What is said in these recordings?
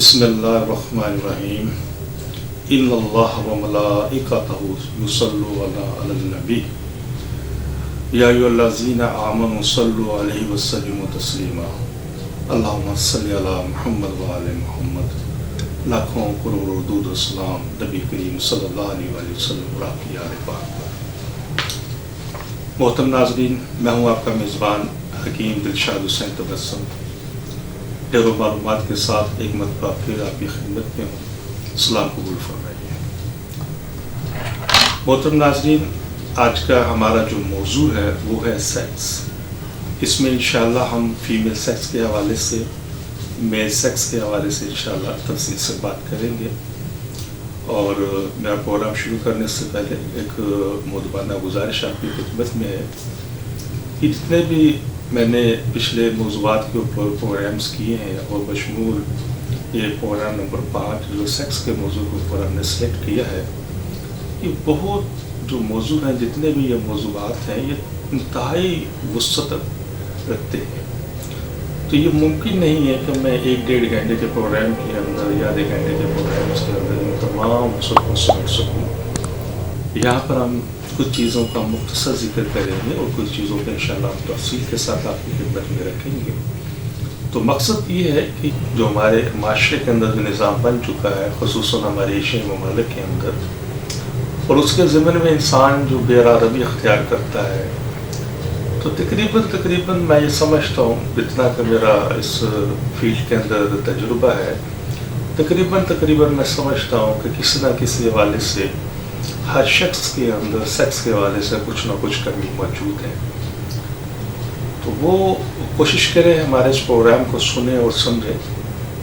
बिस्मिल्लाहिर्रहमानिर्रहीम इन्नल्लाह व मलाइकतहु युसल्लूना अलन नबी या अय्युहल्लज़ीना आमनु सल्लु अलैहि व सल्लिमु तस्लीमा अल्लाहुम्मा सल्लि अला मुहम्मद व आले मुहम्मद। लाखों करोड़ों दुरूद व सलाम नबी करीम सल्लल्लाहु अलैहि वसल्लम की आले पाक पर। मोहतरम नाज़रीन, मैं हूँ आपका मेज़बान हकीम दिलशाद हुसैन तबस्सुम, ढेरों मालूमात के साथ एक मरतबा फिर आपकी खिदमत में हूँ। सलाम कबूल फरमाइए। मोहतरम नाज़रीन, आज का हमारा जो मौजू है वो है सेक्स। इसमें इंशाअल्लाह हम फीमेल सेक्स के हवाले से, मेल सेक्स के हवाले से इंशाअल्लाह तफसील से बात करेंगे। और मेरा प्रोग्राम शुरू करने से पहले एक मुदबाना गुजारिश आपकी खिदमत में है कि जितने भी मैंने पिछले मौज़ूआत के ऊपर प्रोग्राम्स किए हैं और बशमूल ये प्रोग्राम नंबर 5 जो सेक्स के मौजू के ऊपर हमने सेलेक्ट किया है, ये बहुत जो मौजू हैं, जितने भी ये मौज़ूआत हैं, ये इंतहाई वुसअत रखते हैं। तो ये मुमकिन नहीं है कि मैं 1-1.5 घंटे के प्रोग्राम के अंदर या 1 घंटे के प्रोग्राम के अंदर इन तमाम वुसअत को समेट सकूँ। यहाँ पर हम कुछ चीज़ों का मुख्तसर जिक्र करेंगे और कुछ चीज़ों का इंशाअल्लाह हम तफसील के साथ आपकी खिदमत में रखेंगे। तो मकसद ये है कि जो हमारे माशरे के अंदर जो निज़ाम बन चुका है, ख़ुसूसन हमारे एशियाई ममालिक के अंदर, और उसके ज़िम्मन में इंसान जो बेरारवी अख्तियार करता है, तो तकरीबन मैं ये समझता हूँ, जितना कि मेरा इस फील्ड के अंदर तजुर्बा है, तकरीबन मैं समझता हूँ कि किसी न किसी हवाले से हर शख्स के अंदर सेक्स के हवाले से कुछ ना कुछ कमी मौजूद है। तो वो कोशिश करें हमारे इस प्रोग्राम को सुने और समझें,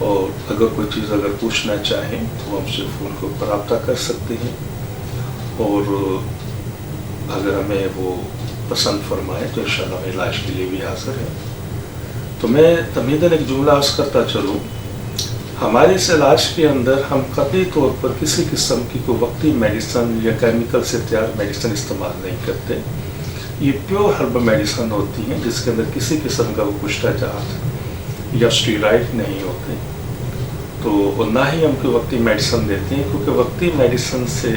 और अगर कोई चीज़ अगर पूछना चाहें तो हमसे फ़ोन के ऊपर रब्ता कर सकते हैं, और अगर हमें वो पसंद फरमाए तो इंशाअल्लाह इलाज के लिए भी हाज़िर है। तो मैं तमीदन एक जुमला अर्ज़ करता चलूँ, हमारे इस इलाज के अंदर हम कतई तौर पर किसी किस्म की कोई वक्ती मेडिसन या केमिकल से तैयार मेडिसन इस्तेमाल नहीं करते। ये प्योर हर्ब मेडिसन होती हैं जिसके अंदर किसी किस्म का वो पुष्टाजात या स्टीरॉइड नहीं होते। तो ना ही हम कोई वक्ती मेडिसन देते हैं, क्योंकि वक्ती मेडिसन से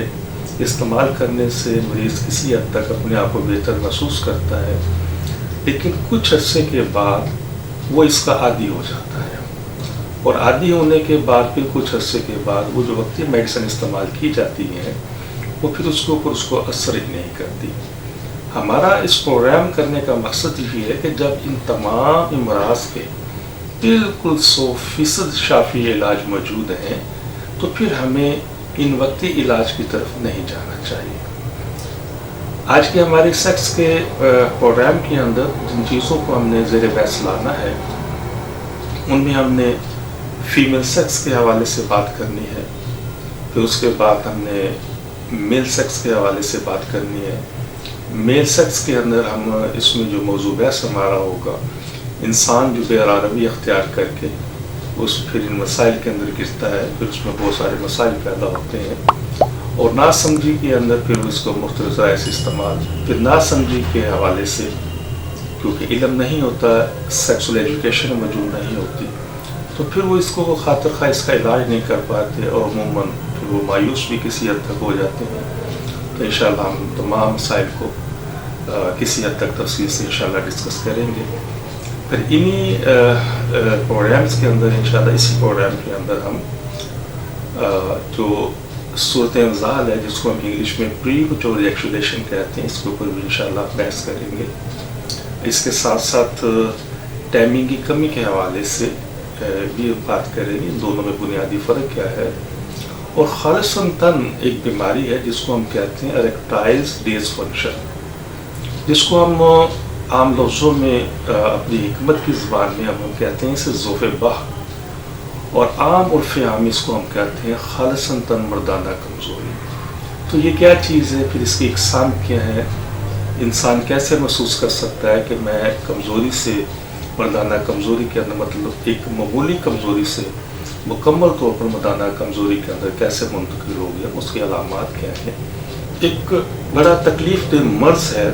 इस्तेमाल करने से मरीज़ किसी हद तक अपने आप को बेहतर महसूस करता है, लेकिन कुछ अरसे के बाद वो इसका आदी हो जाता है, और आदी होने के बाद फिर कुछ अरसे के बाद वो जो वक्ती मेडिसिन इस्तेमाल की जाती है वो फिर उसके ऊपर उसको असर ही नहीं करती। हमारा इस प्रोग्राम करने का मकसद ये है कि जब इन तमाम अमराज के बिल्कुल 100% शाफी इलाज मौजूद हैं, तो फिर हमें इन वक्ती इलाज की तरफ नहीं जाना चाहिए। आज के हमारे सेक्स के प्रोग्राम के अंदर जिन चीज़ों को हमने ज़ेर बहस लाना है, उनमें हमने फीमेल सेक्स के हवाले से बात करनी है, फिर उसके बाद हमने मेल सेक्स के हवाले से बात करनी है। मेल सेक्स के अंदर हम इसमें जो मौजू बहस हमारा होगा, इंसान जो बेरारवी अख्तियार करके उस फिर इन मसाइल के अंदर गिरता है, फिर उसमें बहुत सारे मसाइल पैदा होते हैं, और नासमझी के अंदर फिर उसको मुख्तलिफ ज़राए से इस्तेमाल, फिर नासमझी के हवाले से क्योंकि इल्म नहीं होता, सेक्सुअल एजुकेशन मौजूद नहीं होती, तो फिर वो इसको खातिर खा इसका इलाज नहीं कर पाते, और अमूमन फिर वो मायूस भी किसी हद तक हो जाते हैं। तो इंशाअल्लाह हम तमाम मसाइल को किसी हद तक तफसील से इंशाअल्लाह डिस्कस करेंगे। फिर इन्हीं प्रोग्राम्स के अंदर इंशाअल्लाह, इसी प्रोग्राम के अंदर हम जो सूरत इंज़ाल है, जिसको हम इंग्लिश में प्रीमैच्योर एजैकुलेशन कहते हैं, इसके ऊपर भी इंशाअल्लाह बहस करेंगे। इसके साथ साथ टाइमिंग की कमी के हवाले से भी बात करेंगे, दोनों में बुनियादी फ़र्क क्या है, और खालिसन एक बीमारी है जिसको हम कहते हैं इरेक्टाइल डिसफंक्शन, जिसको हम आम लफ्ज़ों में अपनी हिकमत की ज़बान में हम कहते हैं इसे ज़ोफ़े बाह, और आम उर्फ़ आम इसको हम कहते हैं खालिसन मर्दाना कमज़ोरी। तो ये क्या चीज़ है, फिर इसकी इक़साम क्या है, इंसान कैसे महसूस कर सकता है कि मैं कमज़ोरी से, मर्दाना कमज़ोरी के अंदर मतलब एक मामूली कमज़ोरी से मुकम्मल तौर पर मर्दाना कमज़ोरी के अंदर कैसे मुंतकिल हो गया, उसकी अलामात क्या है। एक बड़ा तकलीफ़ दे मर्ज़ है,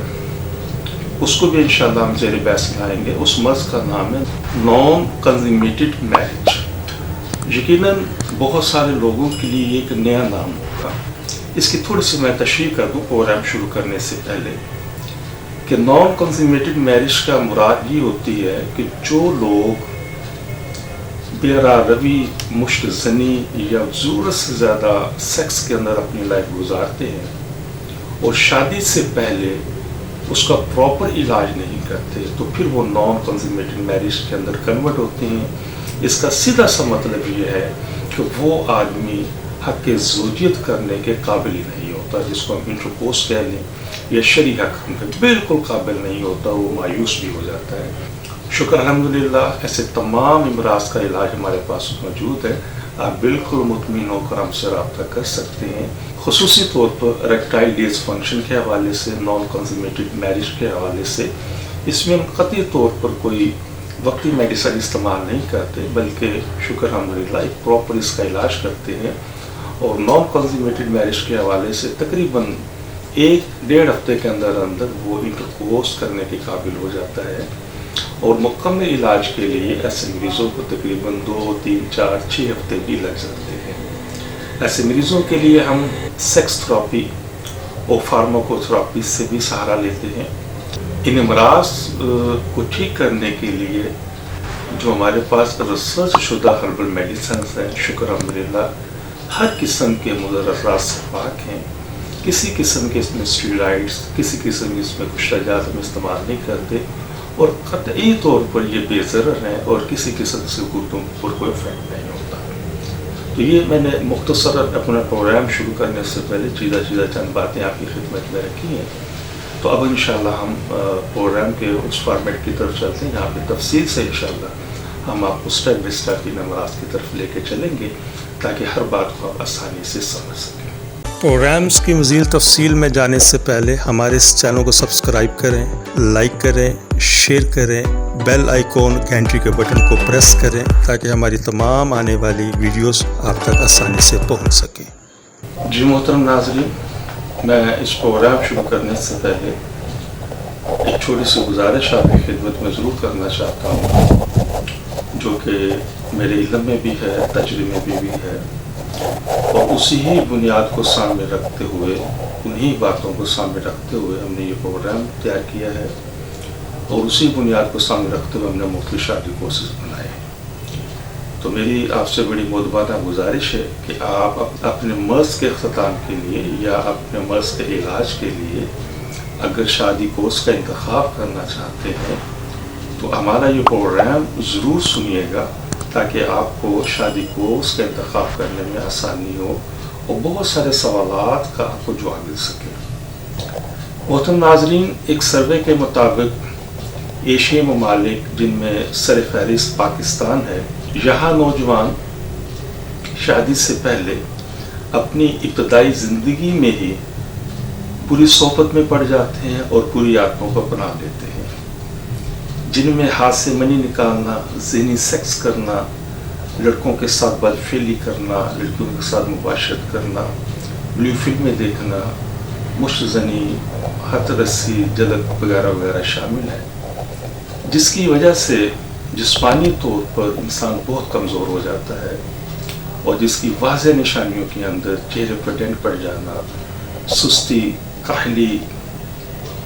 उसको भी इंशाअल्लाह हम ज़ेर बहस लाएंगे। उस मर्ज़ का नाम है नॉन कंज्यूमेटेड मैरिज, यकीनन बहुत सारे लोगों के लिए एक नया नाम होगा। इसकी थोड़ी सी मैं तशरीह कर दूँ प्रोग्राम शुरू करने से पहले कि नॉन कंज्यूमेटेड मैरिज का मुराद ये होती है कि जो लोग बेरारवी, मुश्क ज़नी या ज़रूरत से ज़्यादा सेक्स के अंदर अपनी लाइफ गुजारते हैं और शादी से पहले उसका प्रॉपर इलाज नहीं करते, तो फिर वो नॉन कंज्यूमेटेड मैरिज के अंदर कन्वर्ट होते हैं। इसका सीधा सा मतलब ये है कि वो आदमी हक़ ज़ौजियत करने के काबिल ही नहीं होता, जिसको हम इंटरकोर्स कह लें, या शरई हक़ के बिल्कुल काबिल नहीं होता, वो मायूस भी हो जाता है। शुक्र अल्हम्दुलिल्लाह, ऐसे तमाम अमराज का इलाज हमारे पास मौजूद है। आप बिल्कुल मुतमिन होकर हमसे रब्ता कर सकते हैं, खुसूसी तौर पर रेक्टाइल डिसफंक्शन के हवाले से, नॉन कंज्यूमेटेड मैरिज के हवाले से। इसमें हम कतई तौर पर कोई वक्ती मेडिसिन इस्तेमाल नहीं करते, बल्कि शुक्र अल्हम्दुलिल्लाह एक प्रॉपर इसका इलाज करते हैं। और नॉन कंज्यूमेटेड मैरिज के हवाले से तकरीबन 1-1.5 हफ्ते के अंदर अंदर वो इंटरकोर्स करने के काबिल हो जाता है। और मुकम्मल इलाज के लिए ऐसे मरीज़ों को तकरीबन 2, 3, 4, 6 हफ्ते भी लग जाते हैं। ऐसे मरीज़ों के लिए हम सेक्स थेरेपी और फार्माकोथेरेपी से भी सहारा लेते हैं। इन अमराज को ठीक करने के लिए जो हमारे पास रिसर्च शुदा हर्बल मेडिसिन हैं, शुक्र अल्हम्दुलिल्लाह हर किस्म के मुदर्रात से पाक हैं। किसी किस्म के इसमें स्टेरॉइड्स, किसी किस्म के इसमें कुछ तजात हम इस्तेमाल नहीं करते, और कतई तौर पर ये बेज़रर हैं और किसी किस्म से गुर्दों पर कोई इफेक्ट नहीं होता। तो ये मैंने मुख्तसर अपना प्रोग्राम शुरू करने से पहले चीज़ा चंद बातें आपकी खिदमत में रखी हैं। तो अब इंशाल्लाह हम प्रोग्राम के उस फॉर्मेट की तरफ चलते हैं जहाँ पे तफसील से इंशाल्लाह हम आपको स्टेप बाई स्टेप इन अमराज की तरफ लेके चलेंगे, ताकि हर बात को आप आसानी से समझ सकें। प्रोग्राम्स की मज़ीद तफसील में जाने से पहले हमारे इस चैनल को सब्सक्राइब करें, लाइक करें, शेयर करें, बेल आइकॉन घंटी के बटन को प्रेस करें, ताकि हमारी तमाम आने वाली वीडियोस आप तक आसानी से पहुंच सकें। जी मोहतरम नाज़रीन, मैं इस प्रोग्राम शुरू करने से पहले एक छोटी सी गुजारिश आपकी खिदमत में ज़रूर करना चाहता हूँ, जो कि मेरे इल्म में भी है, तजर्बे में भी है, और उसी ही बुनियाद को सामने रखते हुए, उन्हीं बातों को सामने रखते हुए हमने ये प्रोग्राम तैयार किया है, और उसी बुनियाद को सामने रखते हुए हमने मुख्तलिफ शादी कोर्सेज बनाए हैं। तो मेरी आपसे बड़ी मोदबाना गुजारिश है कि आप अपने मर्ज़ के अख्ताम के लिए या अपने मर्ज़ के इलाज के लिए अगर शादी कोर्स का इंतखाब करना चाहते हैं, तो हमारा ये प्रोग्राम ज़रूर सुनिएगा, ताकि आपको शादी कोर्स का इंतखाब करने में आसानी हो और बहुत सारे सवालात का आपको जवाब मिल सके। मोहतरम नाज़रीन, एक सर्वे के मुताबिक एशियाई ममालिक जिनमें सर फहरिस्त पाकिस्तान है, यहाँ नौजवान शादी से पहले अपनी इब्तदाई ज़िंदगी में ही बुरी सोबत में पड़ जाते हैं और बुरी आदतों को अपना लेते हैं, जिनमें हाथ से मनी निकालना, ज़िनी सेक्स करना, लड़कों के साथ बदफेली करना, लड़कियों के साथ मुबाशरत करना, ब्लू फिल्में देखना, मुश्तज़नी, हथरसी, जलक वगैरह वगैरह शामिल है, जिसकी वजह से जिस्मानी तौर पर इंसान बहुत कमज़ोर हो जाता है, और जिसकी वाज़ेह निशानियों के अंदर चेहरे पर डेंट पड़ जाना, सुस्ती, काहली,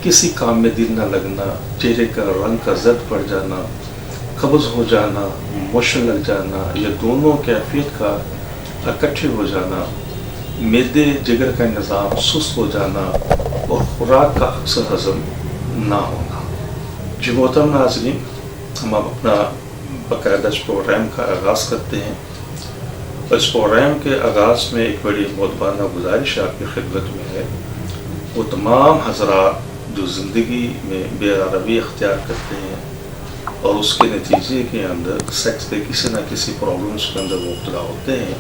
किसी काम में दिल न लगना, चेहरे का रंग का जद पड़ जाना, कब्ज़ हो जाना, मोशन लग जाना, या दोनों कैफियत का इकट्ठे हो जाना, मैदे जिगर का निज़ाम सुस्त हो जाना, और खुराक का अक्सर हज़म ना होना। जी मोहतरम नाज़रीन, हम अपना बाकायदा इस प्रोग्राम का आगाज़ करते हैं। और इस प्रोग्राम के आगाज़ में एक बड़ी मोदबाना गुजारिश आपकी खिदमत में है, वो तमाम हज़रात जो ज़िंदगी में बेरारवी अख्तियार करते हैं और उसके नतीजे के अंदर सेक्स के किसी न किसी प्रॉब्लम्स के अंदर मुब्तला होते हैं,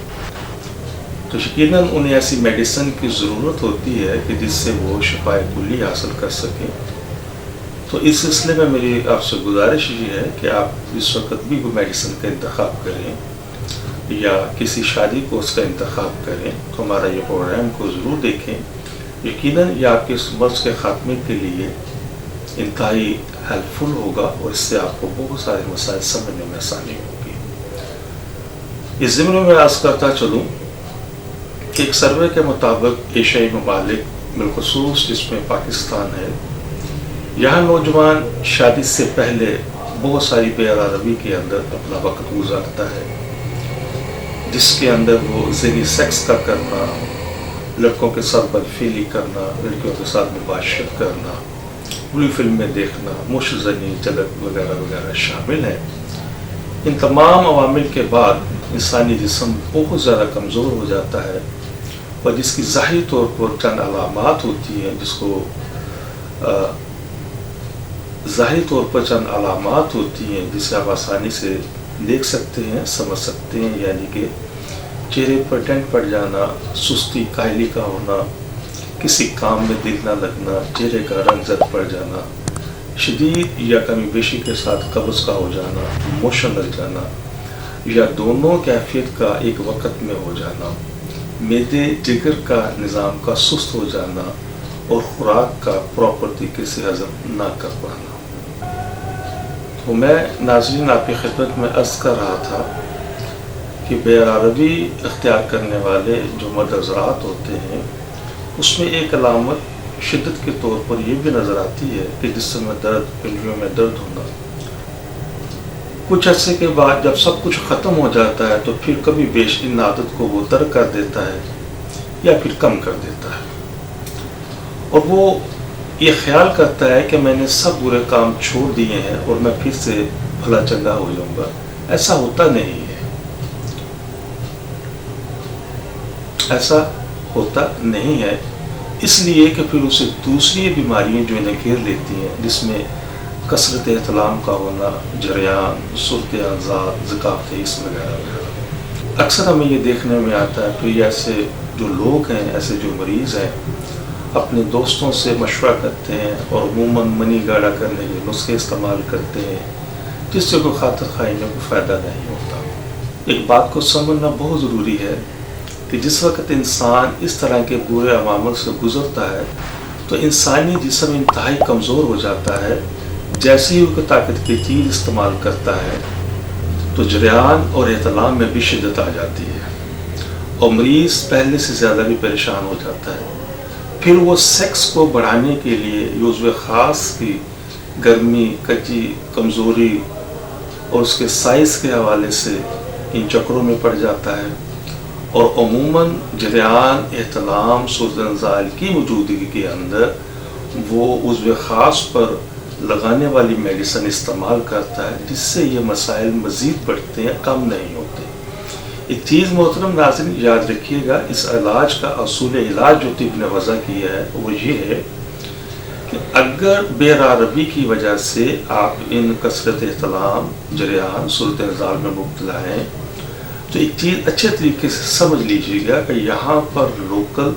तो यकीनन उन्हें ऐसी मेडिसिन की ज़रूरत होती है कि जिससे वो शिफाए कुल्ली हासिल कर सकें। तो इस सिलसिले में मेरी आपसे गुजारिश ये है कि आप इस वक्त भी कोई मेडिसिन का इंतखाब करें या किसी शादी कोर्स का इंतखाब करें, तो हमारा ये प्रोग्राम को ज़रूर देखें। यकीनन ये आपके इस मर्ज़ के ख़ात्मे के लिए इंतहाई हेल्पफुल होगा, और इससे आपको बहुत सारे मसाइल समझने में आसानी होगी। इस ज़िम्न में अर्ज़ करता चलूँ कि एक सर्वे के मुताबिक एशियाई ममालिक बिलखुसूस जिसमें पाकिस्तान है, यहाँ नौजवान शादी से पहले बहुत सारी बेअदबी के अंदर अपना वक्त गुजारता है, जिसके अंदर वो ज़िनी सेक्स का करना, लड़कों के साथ बदफीली करना, लड़कियों के साथ मुबाशरत करना, बुरी फिल्में देखना, मुशज़नी जलक वगैरह वगैरह शामिल है। इन तमाम अवामिल के बाद इंसानी जिस्म बहुत ज़्यादा कमज़ोर हो जाता है और जिसकी ज़ाहिरी तौर पर चंद अलामात होती हैं, जिसको ज़ाहिरी तौर पर चंद अलामात होती हैं जिसे आप आसानी से देख सकते हैं, समझ सकते हैं, यानी कि चेहरे पर टेंट पड़ जाना, सुस्ती काहली का होना, किसी काम में दिल न लगना, चेहरे का रंग जद पड़ जाना, शदीद या कमी बेशी के साथ कब्ज़ का हो जाना, मोशन लग जाना या दोनों कैफियत का एक वक़्त में हो जाना, मैदे जिगर का निज़ाम का सुस्त हो जाना और ख़ुराक का प्रॉपर तरीके से हज़म ना कर पाना। तो मैं नाज़रीन आपकी खिदमत में अर्ज़ कर रहा था कि बेअदबी इख्तियार करने वाले जो मर्द हज़रात होते हैं, उसमें एक अलामत शिद्दत के तौर पर यह भी नज़र आती है कि जिस्म में दर्द, पिंजरों में दर्द होना। कुछ अर्से के बाद जब सब कुछ ख़त्म हो जाता है तो फिर कभी बेश इन आदत को वो तर्क कर देता है या फिर कम कर देता है और वो ये ख्याल करता है कि मैंने सब बुरे काम छोड़ दिए हैं और मैं फिर से भला चंगा हो जाऊंगा। ऐसा होता नहीं है, ऐसा होता नहीं है, इसलिए कि फिर उसे दूसरी बीमारियां जो इन्हें घेर लेती हैं, जिसमें कसरत एहतलाम का होना, जरियान, सुर्त आज़ाद, ज़कात इस्म वगैरह वगैरह। अक्सर हमें ये देखने में आता है फिर ऐसे जो लोग हैं, ऐसे जो मरीज़ हैं, अपने दोस्तों से मशवरा करते हैं और अमूमन मनी गाढ़ा करने के नुस्खे इस्तेमाल करते हैं, जिससे कोई खातिर खाई में कोई फ़ायदा नहीं होता। एक बात को समझना बहुत ज़रूरी है कि जिस वक्त इंसान इस तरह के बुरे अवामल से गुज़रता है तो इंसानी जिस्म इंतहाई कमज़ोर हो जाता है। जैसे ही वो ताकत की चीज़ इस्तेमाल करता है तो जरियान और एहतलाम में भी शिद्दत आ जाती है और मरीज़ पहले से ज़्यादा भी परेशान हो जाता है। फिर वो सेक्स को बढ़ाने के लिए उज़्व ख़ास की गर्मी, कच्ची, कमज़ोरी और उसके साइज़ के हवाले से इन चक्रों में पड़ जाता है और अमूमन जरियान, एहतलाम, सूरत की मौजूदगी के अंदर वो उज़्व ख़ास पर लगाने वाली मेडिसिन इस्तेमाल करता है, जिससे ये मसाइल मज़ीद बढ़ते हैं, कम नहीं होते। एक चीज़ मोहतरम नाज़रीन याद रखिएगा, इस इलाज का असूल इलाज जो तिब ने वज़ा किया है वो ये है कि अगर बेअदबी की वजह से आप इन कसरत एहतलाम, जरियान, सूरत निज़ाल में मुब्तला हैं तो एक चीज़ अच्छे तरीके से समझ लीजिएगा कि यहाँ पर लोकल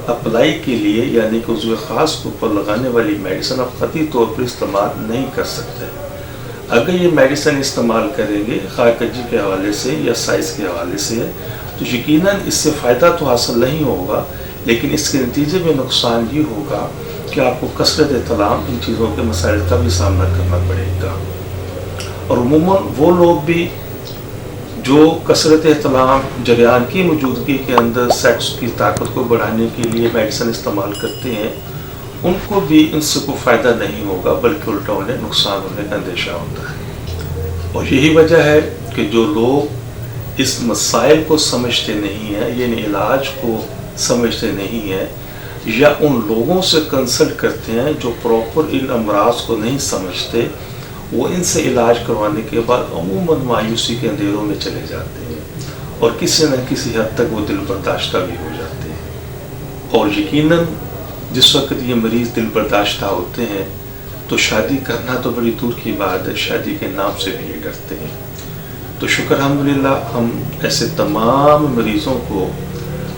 अप्लाई के लिए यानी कि उज़्व ख़ास के ऊपर लगाने वाली मेडिसिन आप ख़ती तौर पर इस्तेमाल नहीं कर सकते। अगर ये मेडिसिन इस्तेमाल करेंगे खाकजी के हवाले से या साइज़ के हवाले से तो यकीनन इससे फ़ायदा तो हासिल नहीं होगा, लेकिन इसके नतीजे में नुकसान ये होगा कि आपको कसरत एहतलाम, इन चीज़ों के मसाइल का भी सामना करना पड़ेगा। और अमूमन वो लोग भी जो कसरत एहतलाम, जरियान की मौजूदगी के अंदर सेक्स की ताकत को बढ़ाने के लिए मेडिसिन इस्तेमाल करते हैं, उनको भी इनसे कोई फ़ायदा नहीं होगा, बल्कि उल्टा उन्हें नुकसान होने का अंदेशा होता है। और यही वजह है कि जो लोग इस मसाइल को समझते नहीं हैं, यानी इलाज को समझते नहीं हैं, या उन लोगों से कंसल्ट करते हैं जो प्रॉपर इन अमराज को नहीं समझते, वो इनसे इलाज करवाने के बाद अमूमन मायूसी के अंधेरों में चले जाते हैं और किसी न किसी हद तक वो दिल बर्दाश्ता भी हो जाते हैं। और यकीनन जिस वक्त ये मरीज़ दिल बर्दाश्ता होते हैं तो शादी करना तो बड़ी दूर की बात है, शादी के नाम से भी ये डरते हैं। तो शुक्र अल्हम्दुलिल्लाह हम ऐसे तमाम मरीज़ों को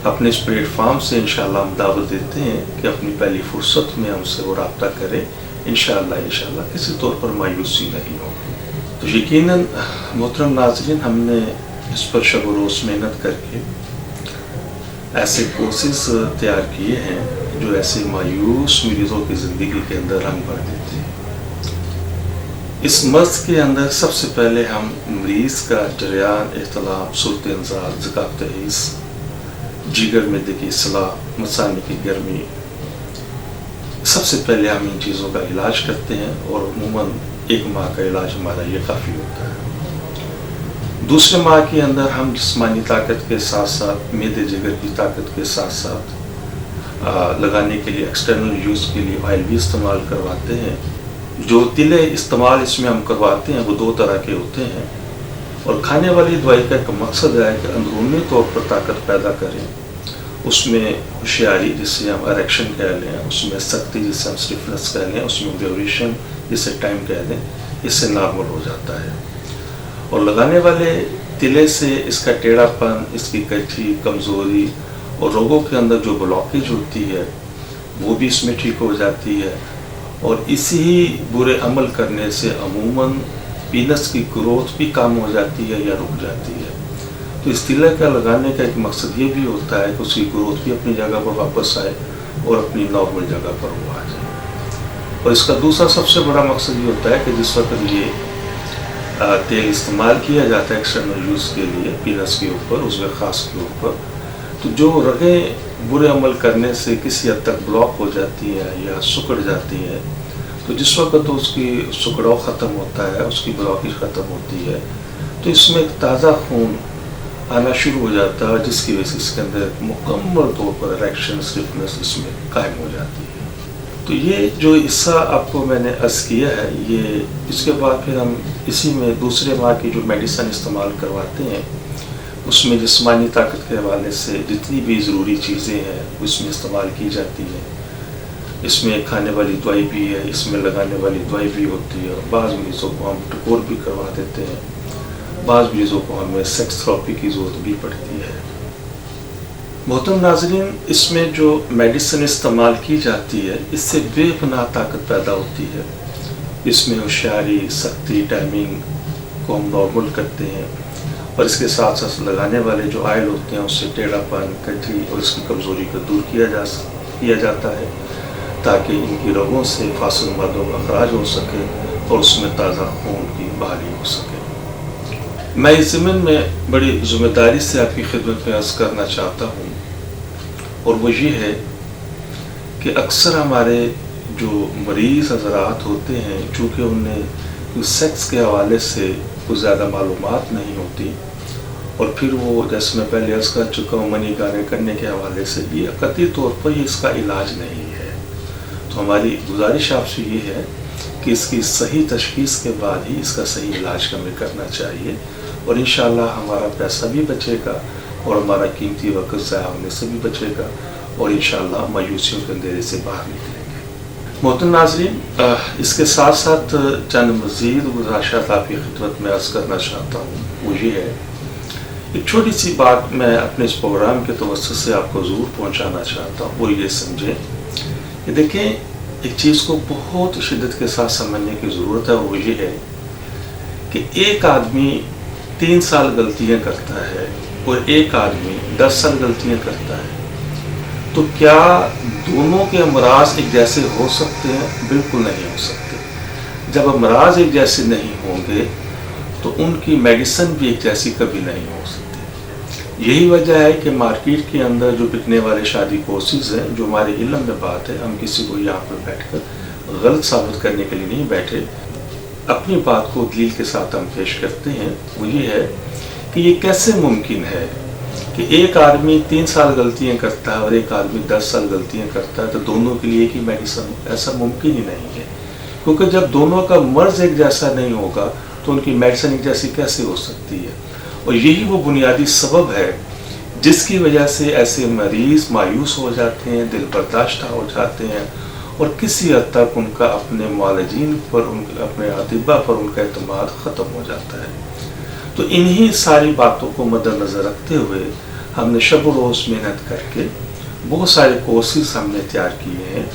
अपने इस प्लेटफार्म से इंशाअल्लाह हम दावत देते हैं कि अपनी पहली फुर्सत में हमसे वो रब्ता करें। इंशाअल्लाह किसी तौर पर मायूसी नहीं होगी। तो यकीनन मोहतरम नाज़रीन, हमने इस पर शब रोज़ मेहनत करके ऐसे कोर्सेज़ तैयार किए हैं जो ऐसे मायूस मरीज़ों की ज़िंदगी के अंदर रंग भर देते हैं। اس مرض کے اندر سب سے پہلے ہم مریض کا جریان، احتلام، صورت انزال، ذکاء تحیز، جگر میں کی اصلاح، مثانے کی گرمی، سب سے پہلے ہم ان چیزوں کا علاج کرتے ہیں، اور عموماً 1 ماہ کا علاج ہمارا یہ کافی ہوتا ہے۔ دوسرے ماہ کے اندر ہم جسمانی طاقت کے ساتھ ساتھ معدے جگر کی طاقت کے ساتھ ساتھ لگانے کے لیے ایکسٹرنل یوز کے لیے آئل بھی استعمال کرواتے ہیں۔ جو تلے استعمال اس میں ہم کرواتے ہیں وہ 2 طرح کے ہوتے ہیں، اور کھانے والی دوائی کا ایک مقصد ہے کہ اندرونی طور پر طاقت پیدا کریں، اس میں ہوشیاری جسے ہم اریکشن کہہ لیں، اس میں سختی جسے ہم اسٹفنس کہہ لیں، اس میں ڈیوریشن جسے ٹائم کہہ دیں، اس سے نارمل ہو جاتا ہے۔ اور لگانے والے تلے سے اس کا ٹیڑھا پن، اس کی کچھی، کمزوری اور روگوں کے اندر جو بلاکیج ہوتی ہے وہ بھی اس میں ٹھیک ہو جاتی ہے، اور اسی برے عمل کرنے سے عموماً پینس کی گروتھ بھی کم ہو جاتی ہے یا رک جاتی ہے۔ تو اس تلے کا لگانے کا ایک مقصد یہ بھی ہوتا ہے کہ اس کی گروتھ بھی اپنی جگہ پر واپس آئے اور اپنی نارمل جگہ پر وہ آ جائے۔ اور اس کا دوسرا سب سے بڑا مقصد یہ ہوتا ہے کہ جس وقت یہ تیل استعمال کیا جاتا ہے ایکسٹرنل یوز کے لیے پینس کے اوپر، عضو خاص کے اوپر، تو جو رگیں برے عمل کرنے سے کسی حد تک بلاک ہو جاتی ہے یا سکڑ جاتی ہے، تو جس وقت اس کی سکڑاؤ ختم ہوتا ہے، اس کی بلاکیج ختم ہوتی ہے، تو اس میں ایک تازہ خون آنا شروع ہو جاتا ہے، جس کی وجہ سے اس کے اندر مکمل طور پر اریکشن، اسٹفنس اس میں قائم ہو جاتی ہے۔ تو یہ جو حصہ آپ کو میں نے عرض کیا ہے، یہ اس کے بعد پھر ہم اسی میں دوسرے ماہ کی جو میڈیسن استعمال کرواتے ہیں، اس میں جسمانی طاقت کے حوالے سے جتنی بھی ضروری چیزیں ہیں اس میں استعمال کی جاتی ہیں۔ اس میں کھانے والی دوائی بھی ہے، اس میں لگانے والی دوائی بھی ہوتی ہے، اور بعض مریضوں کو ہم ٹکور بھی کروا دیتے ہیں، بعض مریضوں کو ہمیں سیکس تھراپی کی ضرورت بھی پڑتی ہے۔ محترم ناظرین، اس میں جو میڈیسن استعمال کی جاتی ہے اس سے بے پناہ طاقت پیدا ہوتی ہے۔ اس میں ہوشیاری، سختی، ٹائمنگ کو ہم نارمل کرتے ہیں، اور اس کے ساتھ ساتھ لگانے والے جو آئل ہوتے ہیں اس سے ٹیڑھا پن، کٹھی اور اس کی کمزوری کو دور کیا جاتا ہے، تاکہ ان کی رگوں سے فاسد مادوں کا اخراج ہو سکے اور اس میں تازہ خون کی بحالی ہو سکے۔ میں اس ضمن میں بڑی ذمہ داری سے آپ کی خدمت میں عرض کرنا چاہتا ہوں، اور وہ یہ ہے کہ اکثر ہمارے جو مریض حضرات ہوتے ہیں، چونکہ انہیں سیکس کے حوالے سے کوئی زیادہ معلومات نہیں ہوتی، اور پھر وہ جیسے میں پہلے عرض کر چکا ہوں منی گانے کرنے کے حوالے سے یہ قطعی طور پر یہ اس کا علاج نہیں ہے۔ تو ہماری گزارش آپ سے یہ ہے کہ اس کی صحیح تشخیص کے بعد ہی اس کا صحیح علاج ہمیں کرنا چاہیے، اور انشاءاللہ ہمارا پیسہ بھی بچے گا اور ہمارا قیمتی وقت ضائع ہونے سے بھی بچے گا، اور انشاءاللہ مایوسیوں کے اندھیرے سے باہر نکلیں گے۔ محترم ناظرین، اس کے ساتھ ساتھ چند مزید گزارشات آپ کی خدمت میں عرض کرنا چاہتا ہوں، وہ یہ ہے ایک چھوٹی سی بات میں اپنے اس پروگرام کے توسط سے آپ کو ضرور پہنچانا چاہتا ہوں، وہ یہ سمجھیں کہ دیکھیں ایک چیز کو بہت شدت کے ساتھ سمجھنے کی ضرورت ہے، وہ یہ ہے کہ ایک آدمی 3 سال غلطیاں کرتا ہے اور ایک آدمی 10 سال غلطیاں کرتا ہے، تو کیا دونوں کے امراض ایک جیسے ہو سکتے ہیں؟ بالکل نہیں ہو سکتے۔ جب امراض ایک جیسے نہیں ہوں گے تو ان کی میڈیسن بھی ایک جیسی کبھی نہیں ہو سکتی۔ یہی وجہ ہے کہ مارکیٹ کے اندر جو بکنے والے شادی کورسز ہیں، جو ہمارے علم میں بات ہے، ہم کسی کو یہاں پر بیٹھ کر غلط ثابت کرنے کے لیے نہیں بیٹھے، اپنی بات کو دلیل کے ساتھ ہم پیش کرتے ہیں، وہ یہ ہے کہ یہ کیسے ممکن ہے کہ ایک آدمی 3 سال غلطیاں کرتا ہے اور ایک آدمی 10 سال غلطیاں کرتا ہے، تو دونوں کے لیے ایک ہی میڈیسن ہو؟ ایسا ممکن ہی نہیں ہے، کیونکہ جب دونوں کا مرض ایک جیسا نہیں ہوگا تو ان کی میڈیسن ایک جیسی کیسے ہو سکتی ہے؟ اور یہی وہ بنیادی سبب ہے جس کی وجہ سے ایسے مریض مایوس ہو جاتے ہیں، دل برداشتہ ہو جاتے ہیں، اور کسی حد تک ان کا اپنے معالجین پر، اپنے اطباء پر ان کا اعتماد ختم ہو جاتا ہے۔ تو انہی ساری باتوں کو مد نظر رکھتے ہوئے ہم نے شب و روز محنت کر کے بہت سارے کورسز ہم نے تیار کیے ہیں،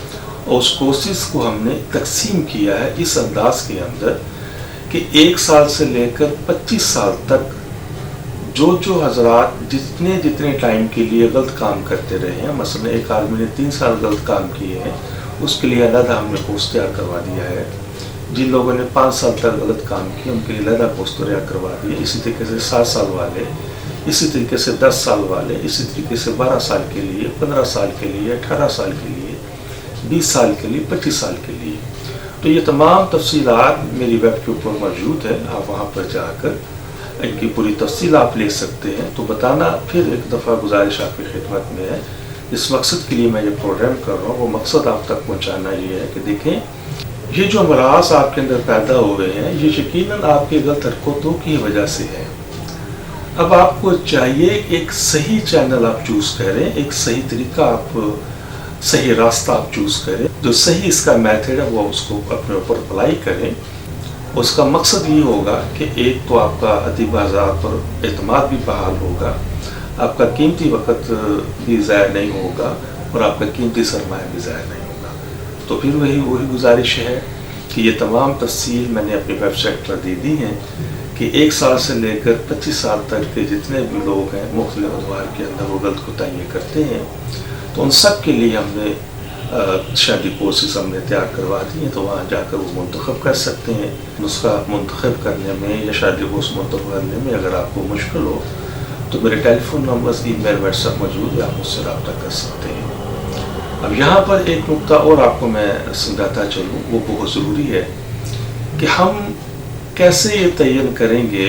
اور اس کورسز کو ہم نے تقسیم کیا ہے اس انداز کے اندر کہ 1 سال سے لے کر 25 سال تک جو حضرات جتنے ٹائم کے لیے غلط کام کرتے رہے ہیں، مثلا ایک آدمی نے 3 سال غلط کام کیے ہیں، اس کے لیے علیحدہ ہم نے کورس تیار کروا دیا ہے जिन लोगों ने 5 साल तक गलत काम किया उनके लिए लहदा पोस्ट तैयार करवा दिए। इसी तरीके से 7 साल वाले, इसी तरीके से 10 साल वाले, इसी तरीके से 12 साल के लिए, 15 साल के लिए, 18 साल के लिए, 20 साल के लिए, 25 साल के लिए। तो ये तमाम तफसीलात मेरी वेब के ऊपर मौजूद है, आप वहाँ पर जाकर इनकी पूरी तफसील आप ले सकते हैं। तो बताना फिर एक दफ़ा गुजारिश आपकी खिदमत में है, इस मकसद के लिए मैं ये प्रोग्राम कर रहा हूँ, वो मकसद आप तक पहुँचाना ये है कि देखें ये जो अमराज आपके अंदर पैदा हुए हैं ये यकीनन आपके गलत हरकतों की वजह से है। अब आपको चाहिए एक सही चैनल आप चूज़ करें, एक सही तरीका आप, सही रास्ता आप चूज़ करें, जो सही इसका मेथड है वो उसको अपने ऊपर अप्लाई करें। उसका मकसद ये होगा कि एक तो आपका अति बाजार पर एतमाद भी बहाल होगा, आपका कीमती वक्त भी ज़ाया नहीं होगा और आपका कीमती सरमाया भी ज़ाया नहीं होगा। तो फिर वही गुजारिश है कि ये तमाम तफसील मैंने अपनी वेबसाइट पर दे दी हैं कि 1 साल से लेकर 25 साल तक के जितने भी लोग हैं मुख्तलिफ अदवार के अंदर वो गलत कोताहियाँ करते हैं, तो उन सब के लिए हमने शादी कोर्सेस हमने तैयार करवा दी हैं। तो वहाँ जाकर वो मुंतखब कर सकते हैं। नुस्खा मुंतखब करने में या शादी कोर्स मुंतखब करने में अगर आपको मुश्किल हो तो मेरे टेलीफोन नंबर्स, ईमेल, व्हाट्सएप मौजूद है, आप मुझसे रब्ता कर सकते हैं। अब यहाँ पर एक नुक्ता और आपको मैं समझाता चलूँ, वो बहुत ज़रूरी है कि हम कैसे ये तयन करेंगे